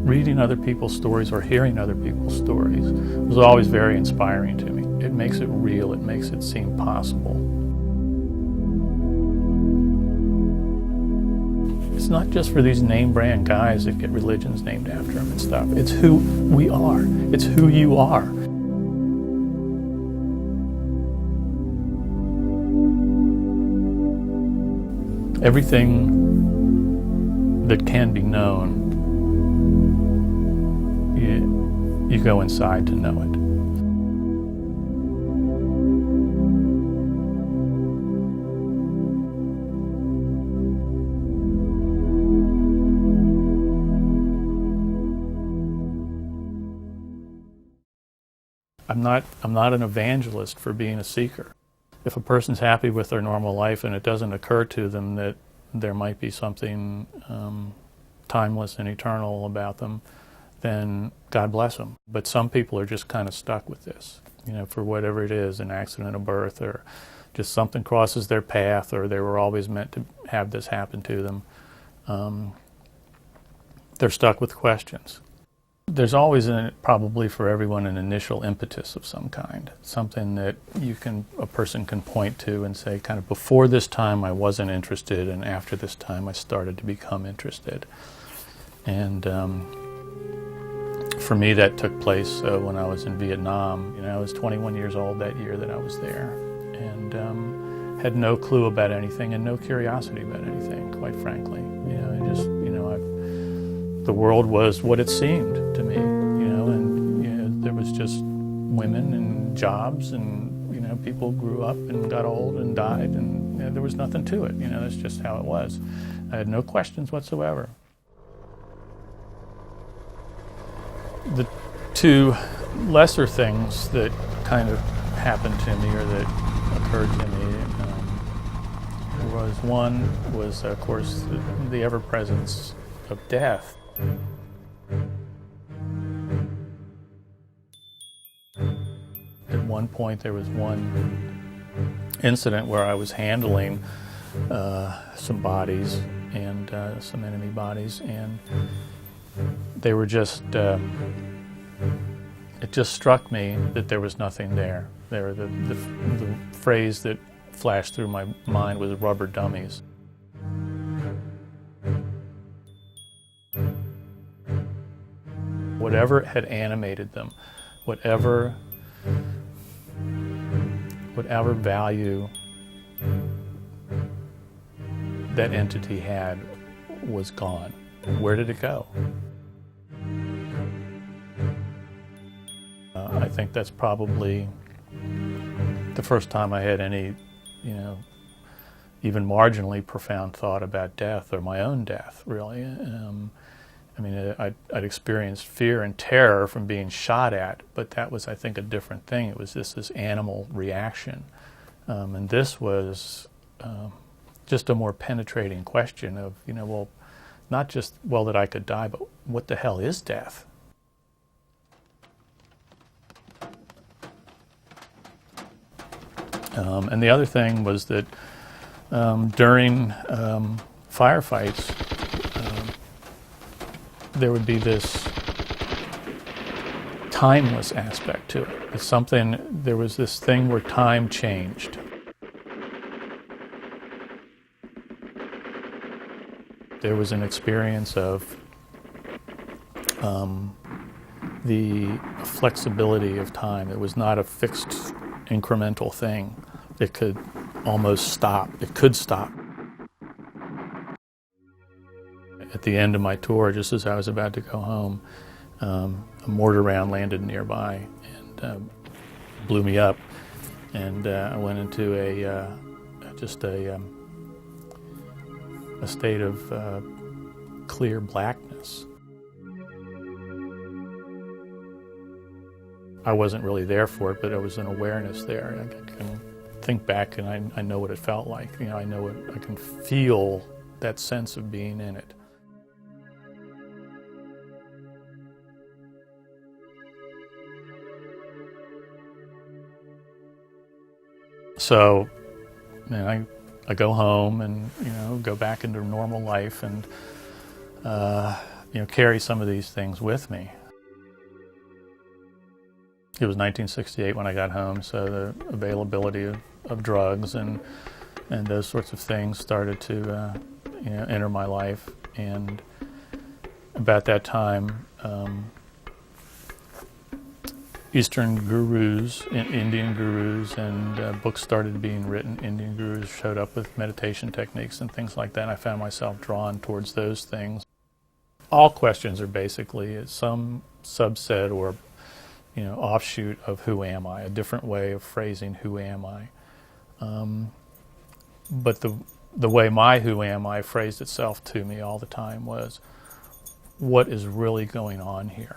Reading other people's stories or hearing other people's stories was always very inspiring to me. It makes it real, it makes it seem possible. It's not just for these name brand guys that get religions named after them and stuff. It's who we are. It's who you are. Everything that can be known, you go inside to know it. I'm not an evangelist for being a seeker. If a person's happy with their normal life and it doesn't occur to them that there might be something timeless and eternal about them, then God bless them. But some people are just kind of stuck with this, for whatever it is, an accident of birth, or just something crosses their path, or they were always meant to have this happen to them. They're stuck with questions. There's always, probably for everyone, an initial impetus of some kind, something that a person can point to and say, kind of, before this time I wasn't interested, and after this time I started to become interested. And for me, that took place when I was in Vietnam. I was 21 years old that year that I was there, and had no clue about anything and no curiosity about anything, quite frankly. The world was what it seemed to me, and there was just women and jobs, and people grew up and got old and died, and there was nothing to it. That's just how it was. I had no questions whatsoever. The two lesser things that kind of happened to me, or that occurred to me, one was, of course, the ever-presence of death. At one point, there was one incident where I was handling some bodies, and some enemy bodies, and they were just, it just struck me that there was nothing there. The phrase that flashed through my mind was rubber dummies. Whatever had animated them, whatever value that entity had was gone. Where did it go? I think that's probably the first time I had any, even marginally profound thought about death, or my own death, really. I'd experienced fear and terror from being shot at, but that was, I think, a different thing. It was this animal reaction. And this was just a more penetrating question of, not just, that I could die, but what the hell is death? And the other thing was that during firefights, there would be this timeless aspect to it. There was this thing where time changed. There was an experience of the flexibility of time. It was not a fixed incremental thing. It could almost stop. It could stop. At the end of my tour, just as I was about to go home, a mortar round landed nearby and blew me up, and I went into a state of clear blackness. I wasn't really there for it, but there was an awareness there. I can think back, and I know what it felt like. I can feel that sense of being in it. So, I go home and go back into normal life, and carry some of these things with me. It was 1968 when I got home, so the availability of drugs and those sorts of things started to enter my life. And about that time, Eastern gurus, Indian gurus, and books started being written. Indian gurus showed up with meditation techniques and things like that, and I found myself drawn towards those things. All questions are basically some subset or offshoot of who am I, a different way of phrasing who am I. But the way my who am I phrased itself to me all the time was, what is really going on here?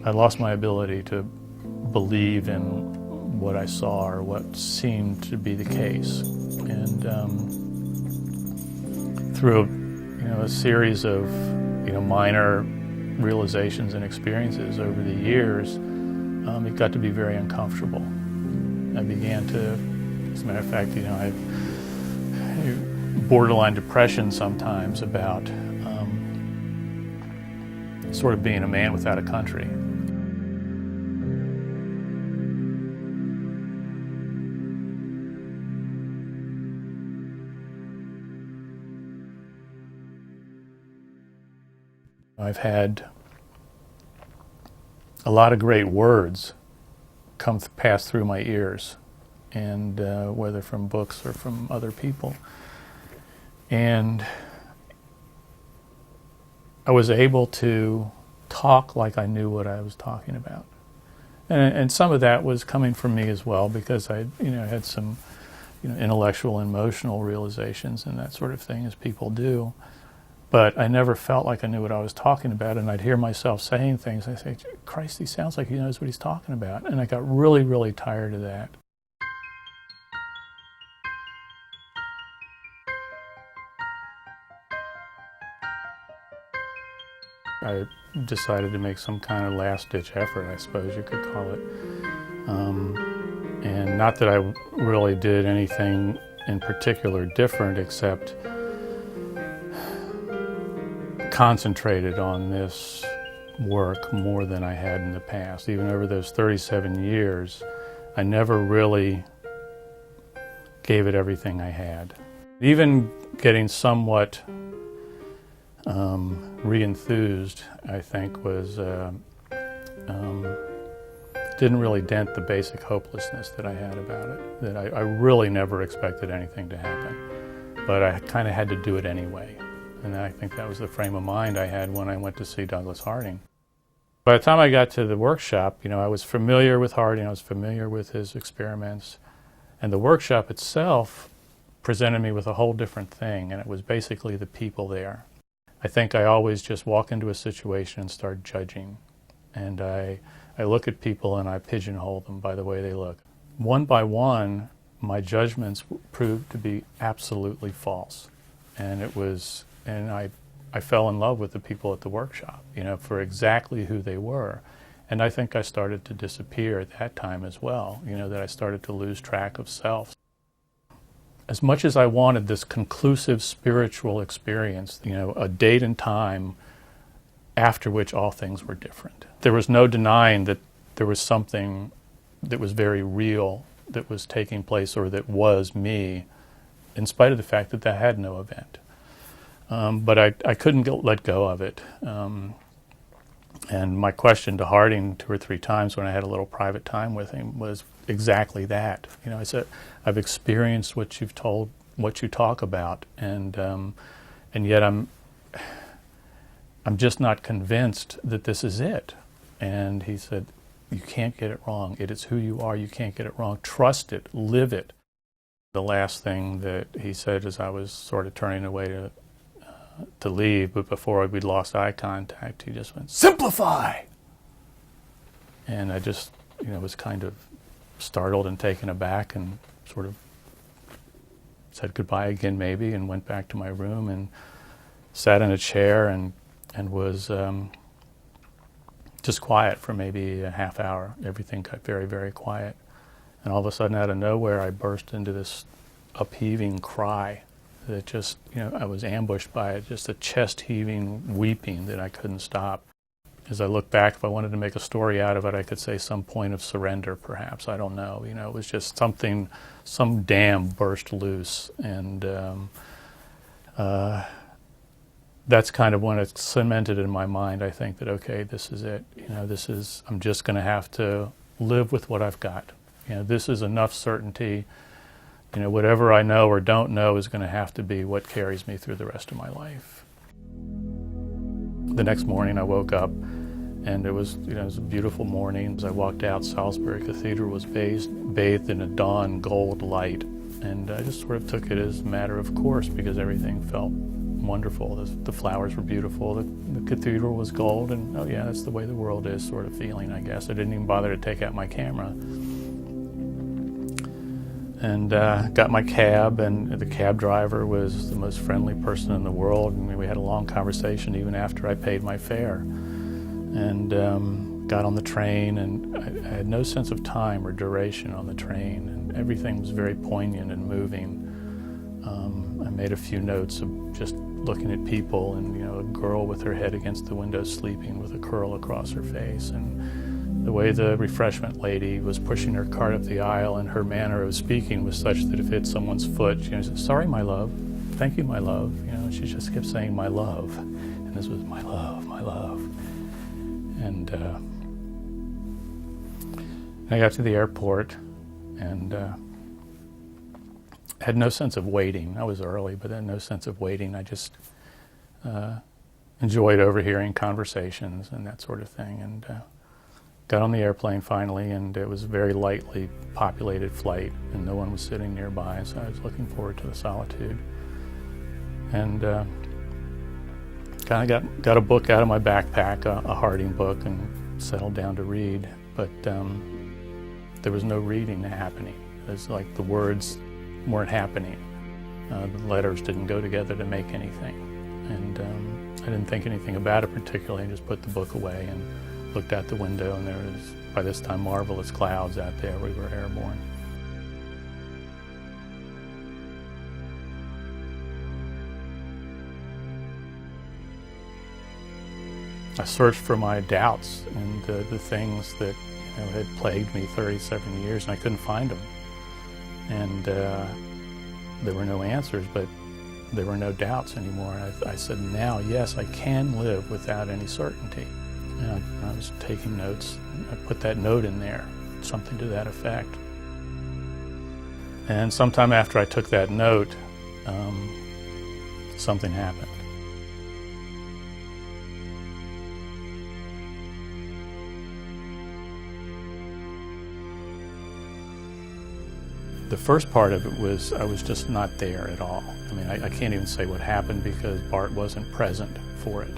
I lost my ability to believe in what I saw or what seemed to be the case. And through a series of minor realizations and experiences over the years, it got to be very uncomfortable. I began to, as a matter of fact, I have borderline depression sometimes about sort of being a man without a country. I've had a lot of great words pass through my ears, and whether from books or from other people. And I was able to talk like I knew what I was talking about. And some of that was coming from me as well, because I had some intellectual and emotional realizations and that sort of thing, as people do. But I never felt like I knew what I was talking about, and I'd hear myself saying things. I say, Christ, he sounds like he knows what he's talking about. And I got really, really tired of that. I decided to make some kind of last-ditch effort, I suppose you could call it. And not that I really did anything in particular different, except concentrated on this work more than I had in the past. Even over those 37 years, I never really gave it everything I had. Even getting somewhat re-enthused, I think, was didn't really dent the basic hopelessness that I had about it. That I really never expected anything to happen, but I kind of had to do it anyway. And I think that was the frame of mind I had when I went to see Douglas Harding. By the time I got to the workshop, I was familiar with Harding, I was familiar with his experiments, and the workshop itself presented me with a whole different thing, and it was basically the people there. I think I always just walk into a situation and start judging. And I look at people and I pigeonhole them by the way they look. One by one, my judgments proved to be absolutely false. And I fell in love with the people at the workshop, for exactly who they were. And I think I started to disappear at that time as well, that I started to lose track of self. As much as I wanted this conclusive spiritual experience, a date and time after which all things were different. There was no denying that there was something that was very real that was taking place, or that was me, in spite of the fact that had no event. But I couldn't let go of it. And my question to Harding 2 or 3 times when I had a little private time with him was exactly that. I said, I've experienced what you talk about, and yet I'm just not convinced that this is it. And he said, you can't get it wrong. It is who you are. You can't get it wrong. Trust it. Live it. The last thing that he said as I was sort of turning away to leave, but before we'd lost eye contact, he just went, "Simplify!" And I just, was kind of startled and taken aback and sort of said goodbye again maybe, and went back to my room and sat in a chair and was just quiet for maybe a half hour. Everything got very, very quiet. And all of a sudden, out of nowhere, I burst into this upheaving cry that just, I was ambushed by it, just a chest-heaving weeping that I couldn't stop. As I look back, if I wanted to make a story out of it, I could say some point of surrender, perhaps. I don't know. It was just something, some dam burst loose. And that's kind of when it cemented in my mind, I think, that, okay, this is it. I'm just going to have to live with what I've got. This is enough certainty. Whatever I know or don't know is going to have to be what carries me through the rest of my life. The next morning I woke up and it was a beautiful morning. As I walked out, Salisbury Cathedral was bathed in a dawn gold light. And I just sort of took it as a matter of course because everything felt wonderful. The flowers were beautiful. The cathedral was gold, and oh yeah, that's the way the world is sort of feeling, I guess. I didn't even bother to take out my camera. And got my cab, and the cab driver was the most friendly person in the world. And we had a long conversation even after I paid my fare. And got on the train, and I had no sense of time or duration on the train, and everything was very poignant and moving. I made a few notes of just looking at people, and a girl with her head against the window sleeping with a curl across her face, and the way the refreshment lady was pushing her cart up the aisle, and her manner of speaking was such that if it hit someone's foot, she said, "Sorry, my love. Thank you, my love." She just kept saying "my love," and this was "my love, my love." And I got to the airport and had no sense of waiting. I was early, but had no sense of waiting. I just enjoyed overhearing conversations and that sort of thing. And got on the airplane finally, and it was a very lightly populated flight, and no one was sitting nearby, so I was looking forward to the solitude. And kind of got a book out of my backpack, a Harding book, and settled down to read. But there was no reading happening. It was like the words weren't happening. The letters didn't go together to make anything. And I didn't think anything about it particularly. I just put the book away and looked out the window, and there was, by this time, marvelous clouds out there. We were airborne. I searched for my doubts and the things that had plagued me 37 years, and I couldn't find them. And there were no answers, but there were no doubts anymore. And I said, now, yes, I can live without any certainty. And I was taking notes. I put that note in there, something to that effect. And sometime after I took that note, something happened. The first part of it was I was just not there at all. I mean, I can't even say what happened because Bart wasn't present for it.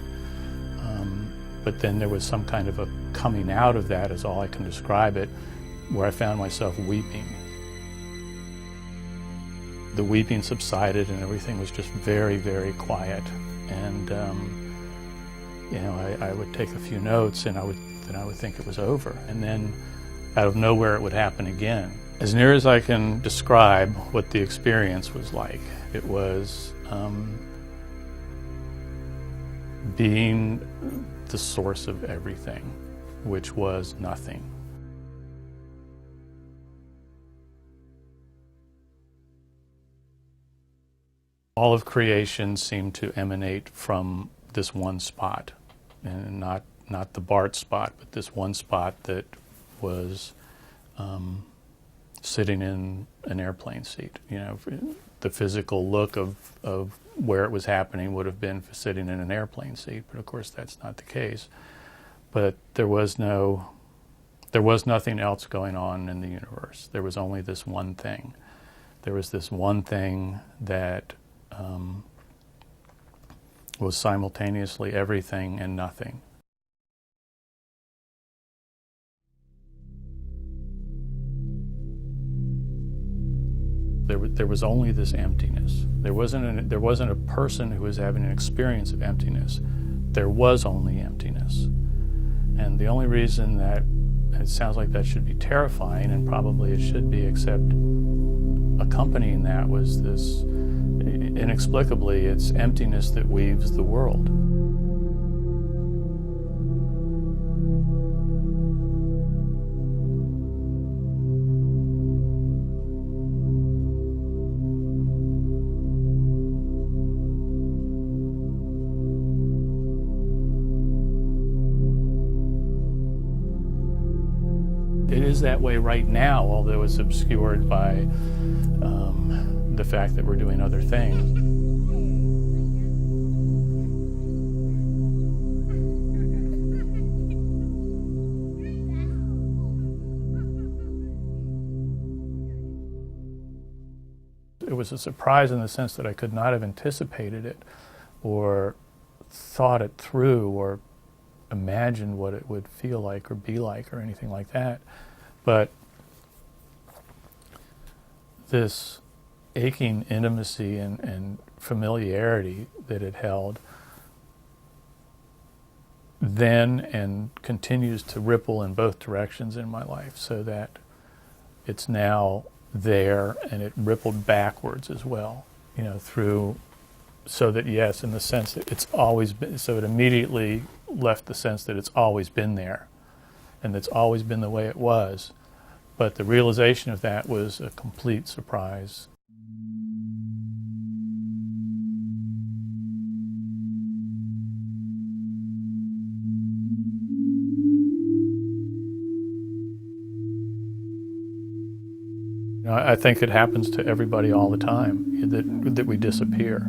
But then there was some kind of a coming out of that, is all I can describe it, where I found myself weeping. The weeping subsided and everything was just very, very quiet. And I would take a few notes and I would think it was over. And then out of nowhere it would happen again. As near as I can describe what the experience was like, it was being the source of everything, which was nothing. All of creation seemed to emanate from this one spot, and not the Bart spot, but this one spot that was sitting in an airplane seat. The physical look of where it was happening would have been sitting in an airplane seat, but of course that's not the case. But there was nothing else going on in the universe. There was only this one thing. There was this one thing that was simultaneously everything and nothing. There there was only this emptiness. There wasn't a person who was having an experience of emptiness. There was only emptiness. And the only reason that it sounds like that should be terrifying, and probably it should be, except accompanying that was this, inexplicably, it's emptiness that weaves the world. It is that way right now, although it's obscured by the fact that we're doing other things. It was a surprise in the sense that I could not have anticipated it or thought it through or imagined what it would feel like or be like or anything like that. But this aching intimacy and familiarity that it held then and continues to ripple in both directions in my life, so that it's now there and it rippled backwards as well, through, so that yes, in the sense that it's always been, so it immediately left the sense that it's always been there and it's always been the way it was. But the realization of that was a complete surprise. I think it happens to everybody all the time, that we disappear.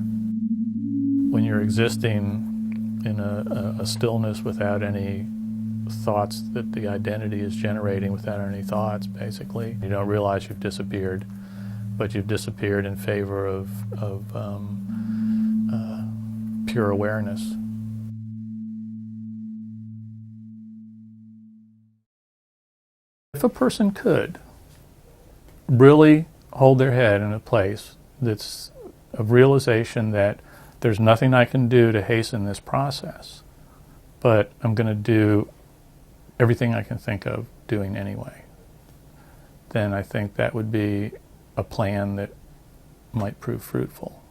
When you're existing in a stillness without any thoughts that the identity is generating, without any thoughts, basically, you don't realize you've disappeared, but you've disappeared in favor of pure awareness. If a person could really hold their head in a place that's of realization that there's nothing I can do to hasten this process, but I'm going to do everything I can think of doing anyway, then I think that would be a plan that might prove fruitful.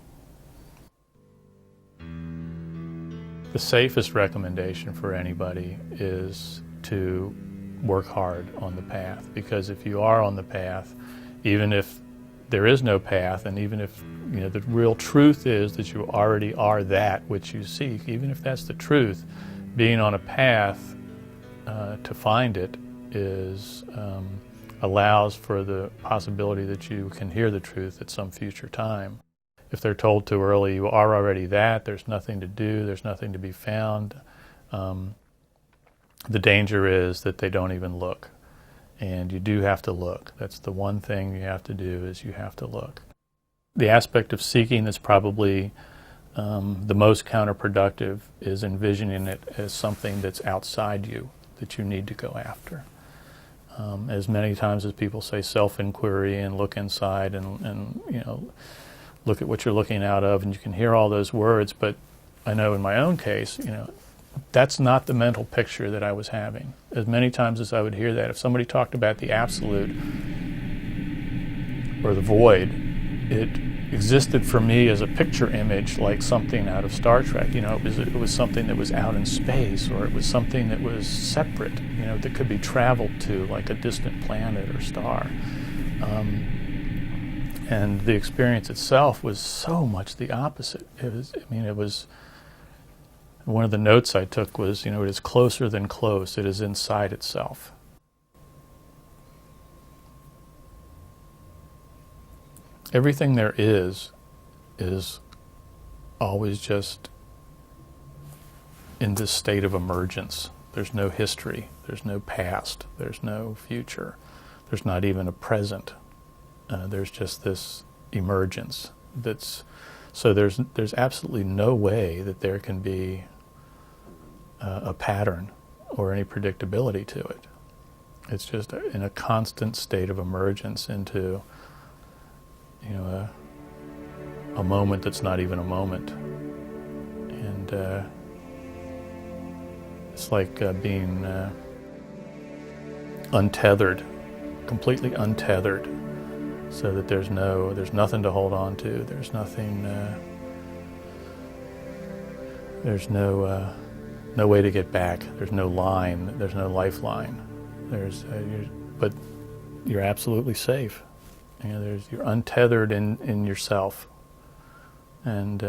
The safest recommendation for anybody is to work hard on the path, because if you are on the path, even if there is no path, and even if the real truth is that you already are that which you seek, even if that's the truth, being on a path to find it is allows for the possibility that you can hear the truth at some future time. If they're told too early, you are already that, there's nothing to do, there's nothing to be found, the danger is that they don't even look. And you do have to look. That's the one thing you have to do, is you have to look. The aspect of seeking that's probably the most counterproductive is envisioning it as something that's outside you, that you need to go after. As many times as people say self-inquiry and look inside and look at what you're looking out of, and you can hear all those words, but I know in my own case, that's not the mental picture that I was having. As many times as I would hear that, if somebody talked about the absolute or the void, it existed for me as a picture image, like something out of Star Trek. It was something that was out in space, or it was something that was separate, that could be traveled to, like a distant planet or star. And the experience itself was so much the opposite. It was one of the notes I took was, it is closer than close. It is inside itself. Everything there is always just in this state of emergence. There's no history. There's no past. There's no future. There's not even a present. There's just this emergence. So there's absolutely no way that there can be a pattern or any predictability to it. It's just in a constant state of emergence into, a moment that's not even a moment. And it's like being untethered, completely untethered, so that there's nothing to hold on to. There's nothing. There's no way to get back. There's no line. There's no lifeline. But you're absolutely safe. You're untethered in yourself, and